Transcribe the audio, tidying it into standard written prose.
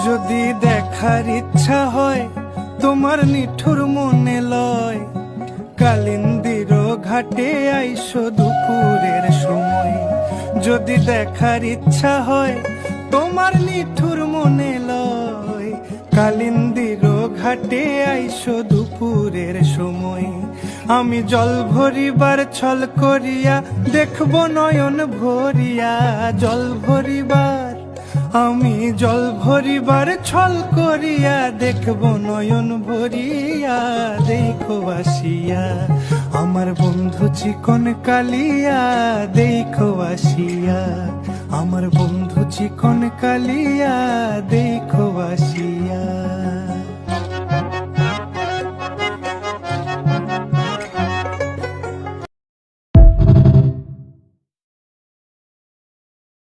যদি দেখার ইচ্ছা হয় তোমার নিঠুর মনে লয়, কালিন্দির ঘাটে আইসো দুপুরের সময়। যদি দেখার ইচ্ছা হয় তোমার নিঠুর মনে লয়, কালিন্দির ঘাটে আইসো দুপুরের সময়। আমি জল ভরিবার ছল করিয়া দেখব নয়ন ভরিয়া, জল ভরিবার আমি জল ভরিবার ছল করিয়া দেখব নয়ন ভরিয়া। দেখো আসিয়া আমার বন্ধু চিকন কালিয়া, দেখো আসিয়া আমার বন্ধু চিকন কালিয়া, দেখো আসিয়া।